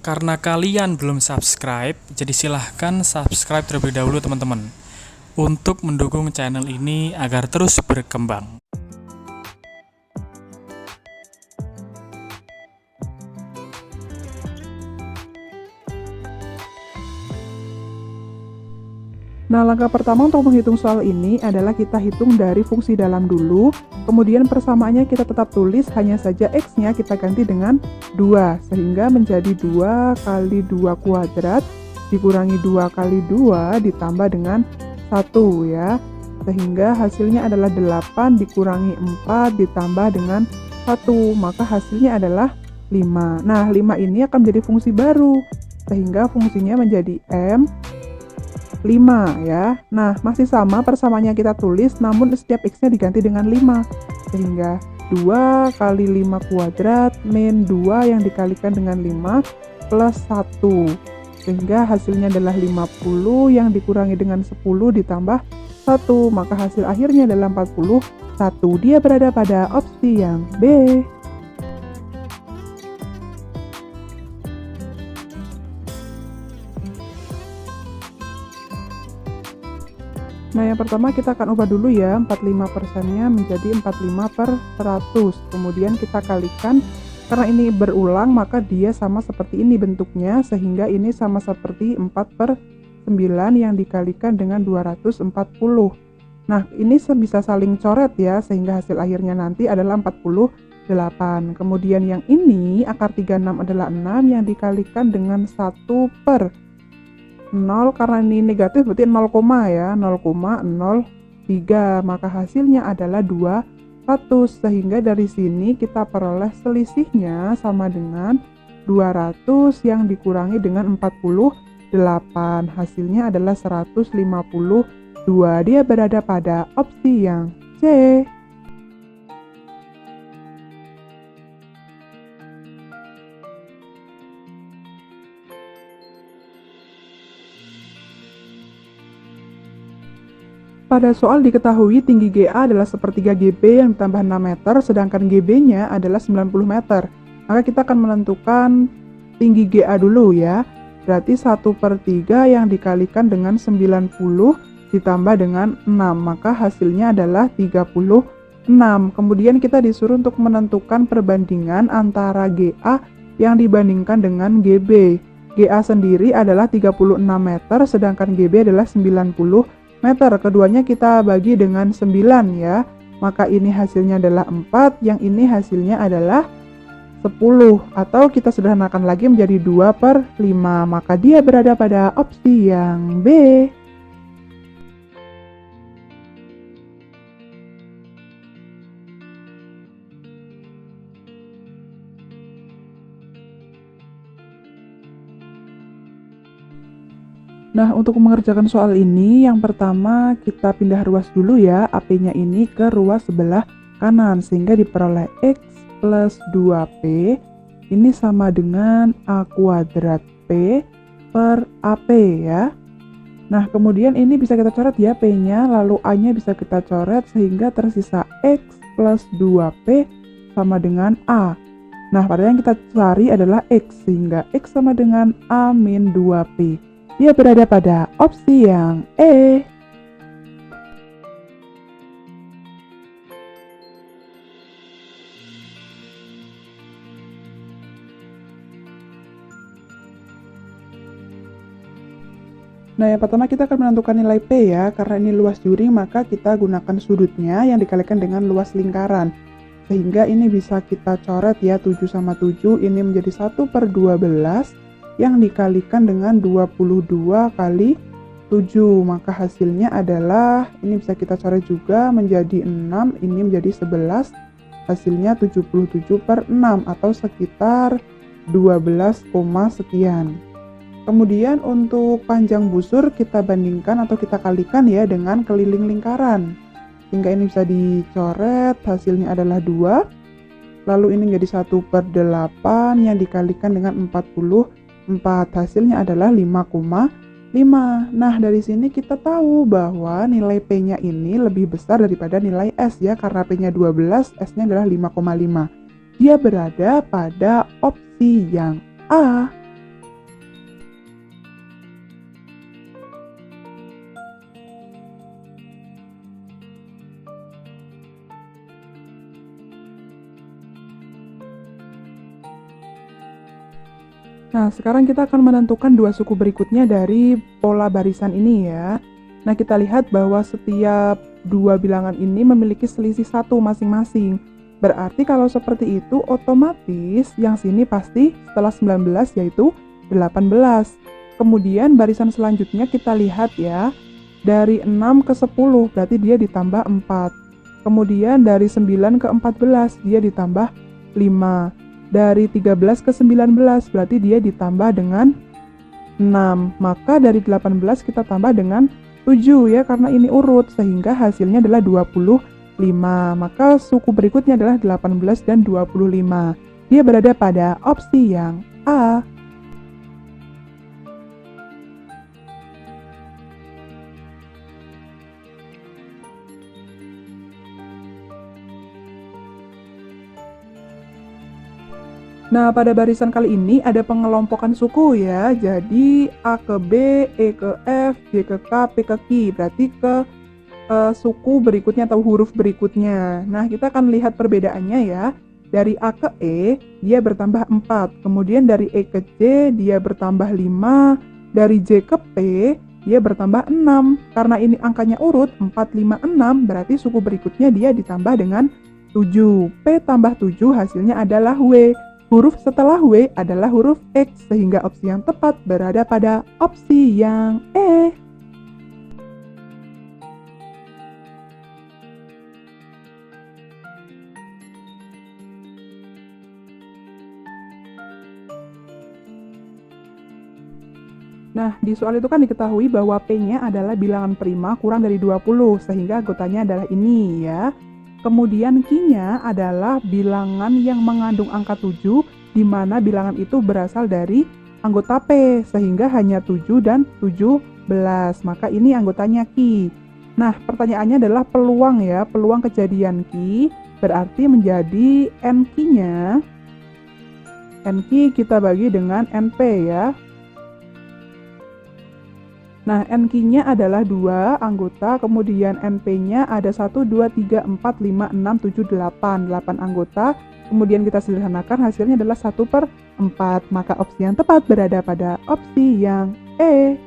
Karena kalian belum subscribe, jadi silahkan subscribe terlebih dahulu teman-teman, untuk mendukung channel ini agar terus berkembang. Nah, langkah pertama untuk menghitung soal ini adalah kita hitung dari fungsi dalam dulu, kemudian persamaannya kita tetap tulis, hanya saja X-nya kita ganti dengan 2, sehingga menjadi 2 kali 2 kuadrat dikurangi 2 kali 2 ditambah dengan 1 ya. Sehingga hasilnya adalah 8 dikurangi 4 ditambah dengan 1, maka hasilnya adalah 5. Nah, 5 ini akan menjadi fungsi baru, sehingga fungsinya menjadi M 5 ya. Nah, masih sama persamaannya kita tulis, namun setiap X-nya diganti dengan 5. Sehingga 2 kali 5 kuadrat min 2 yang dikalikan dengan 5 plus 1. Sehingga hasilnya adalah 50 yang dikurangi dengan 10 ditambah 1. Maka hasil akhirnya adalah 41. Dia berada pada opsi yang B. Nah, yang pertama kita akan ubah dulu ya, 45%-nya menjadi 45/100. Kemudian kita kalikan, karena ini berulang maka dia sama seperti ini bentuknya, sehingga ini sama seperti 4/9 yang dikalikan dengan 240. Nah, ini bisa saling coret ya, sehingga hasil akhirnya nanti adalah 48. Kemudian yang ini, akar 36 adalah 6 yang dikalikan dengan 1/0, karena ini negatif berarti 0, ya, 0,03, maka hasilnya adalah 200. Sehingga dari sini kita peroleh selisihnya sama dengan 200 yang dikurangi dengan 48, hasilnya adalah 152. Dia berada pada opsi yang C. Pada soal diketahui tinggi GA adalah sepertiga GB yang ditambah 6 meter, sedangkan GB-nya adalah 90 meter. Maka kita akan menentukan tinggi GA dulu ya. Berarti 1/3 yang dikalikan dengan 90 ditambah dengan 6, maka hasilnya adalah 36. Kemudian kita disuruh untuk menentukan perbandingan antara GA yang dibandingkan dengan GB. GA sendiri adalah 36 meter, sedangkan GB adalah 90 meter. Keduanya kita bagi dengan 9 ya. Maka ini hasilnya adalah 4, yang ini hasilnya adalah 10. Atau kita sederhanakan lagi menjadi 2/5. Maka dia berada pada opsi yang B. Nah, untuk mengerjakan soal ini, yang pertama kita pindah ruas dulu ya, AP-nya ini ke ruas sebelah kanan, sehingga diperoleh X plus 2P, ini sama dengan A kuadrat P per AP ya. Nah, kemudian ini bisa kita coret ya P-nya, lalu A-nya bisa kita coret, sehingga tersisa X plus 2P sama dengan A. Nah, pada yang kita cari adalah X, sehingga X sama dengan A min 2P. Dia berada pada opsi yang E. Nah, yang pertama kita akan menentukan nilai P ya. Karena ini luas juring, maka kita gunakan sudutnya yang dikalikan dengan luas lingkaran. Sehingga ini bisa kita coret ya, 7 sama 7, ini menjadi 1/12 yang dikalikan dengan 22 kali 7, maka hasilnya adalah, ini bisa kita coret juga menjadi 6, ini menjadi 11, hasilnya 77/6 atau sekitar 12, sekian. Kemudian untuk panjang busur kita bandingkan atau kita kalikan ya dengan keliling lingkaran, sehingga ini bisa dicoret, hasilnya adalah 2, lalu ini menjadi 1/8 yang dikalikan dengan 44, hasilnya adalah 5,5. Nah, dari sini kita tahu bahwa nilai P-nya ini lebih besar daripada nilai S ya, karena P-nya 12, S-nya adalah 5,5. Dia berada pada opsi yang A. Nah, sekarang kita akan menentukan dua suku berikutnya dari pola barisan ini ya. Nah, kita lihat bahwa setiap dua bilangan ini memiliki selisih 1 masing-masing. Berarti kalau seperti itu, otomatis yang sini pasti setelah 19 yaitu 18. Kemudian barisan selanjutnya kita lihat ya. Dari 6 ke 10 berarti dia ditambah 4. Kemudian dari 9 ke 14 dia ditambah 5. Dari 13 ke 19 berarti dia ditambah dengan 6. Maka dari 18 kita tambah dengan 7 ya, karena ini urut sehingga hasilnya adalah 25. Maka suku berikutnya adalah 18 dan 25. Dia berada pada opsi yang A. Nah, pada barisan kali ini ada pengelompokan suku ya. Jadi A ke B, E ke F, J ke K, P ke Q. Berarti ke suku berikutnya atau huruf berikutnya. Nah, kita akan lihat perbedaannya ya. Dari A ke E, dia bertambah 4. Kemudian dari E ke J, dia bertambah 5. Dari J ke P, dia bertambah 6. Karena ini angkanya urut, 4, 5, 6, berarti suku berikutnya dia ditambah dengan 7. P tambah 7 hasilnya adalah W. Huruf setelah W adalah huruf X, sehingga opsi yang tepat berada pada opsi yang E. Nah, di soal itu kan diketahui bahwa P-nya adalah bilangan prima kurang dari 20, sehingga anggotanya adalah ini ya. Kemudian Q-nya adalah bilangan yang mengandung angka 7, di mana bilangan itu berasal dari anggota P, sehingga hanya 7 dan 17. Maka ini anggotanya Q. Nah, pertanyaannya adalah peluang ya, peluang kejadian Q, berarti menjadi NQ-nya. NQ kita bagi dengan NP ya. Nah, NQ-nya adalah 2 anggota, kemudian NP-nya ada 1, 2, 3, 4, 5, 6, 7, 8. 8 anggota, kemudian kita sederhanakan hasilnya adalah 1/4. Maka opsi yang tepat berada pada opsi yang E.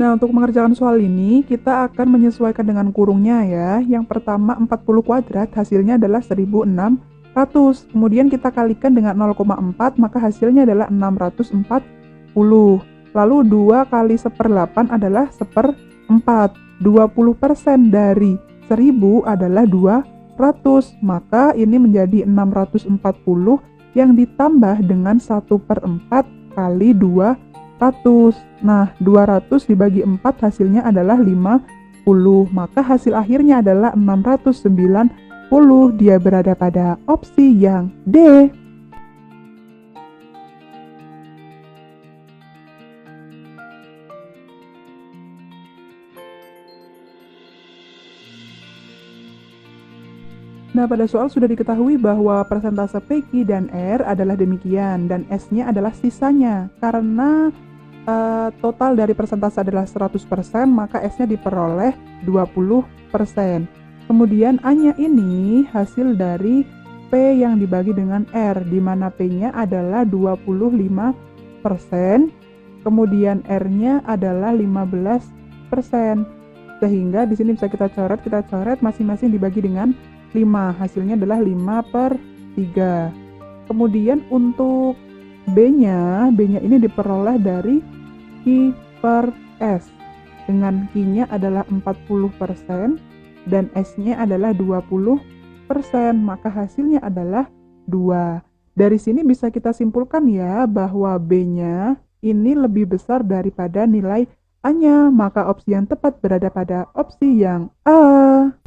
Nah, untuk mengerjakan soal ini, kita akan menyesuaikan dengan kurungnya ya. Yang pertama 40 kuadrat hasilnya adalah 1600. Kemudian kita kalikan dengan 0,4, maka hasilnya adalah 640. Lalu 2 kali 1/8 adalah 1/4. 20% dari 1000 adalah 200. Maka ini menjadi 640 yang ditambah dengan 1/4 kali 200. Nah, 200 dibagi 4 hasilnya adalah 50. Maka hasil akhirnya adalah 690. Dia berada pada opsi yang D. Nah, pada soal sudah diketahui bahwa persentase PQ dan R adalah demikian, dan S-nya adalah sisanya. Karena total dari persentase adalah 100%, maka S-nya diperoleh 20%. Kemudian A-nya ini hasil dari P yang dibagi dengan R, di mana P-nya adalah 25%, kemudian R-nya adalah 15%. Sehingga di sini bisa kita coret masing-masing dibagi dengan 5, hasilnya adalah 5/3. Kemudian untuk B-nya ini diperoleh dari Q per S. Dengan Q-nya adalah 40% dan S-nya adalah 20%, maka hasilnya adalah 2. Dari sini bisa kita simpulkan ya bahwa B-nya ini lebih besar daripada nilai A-nya, maka opsi yang tepat berada pada opsi yang A.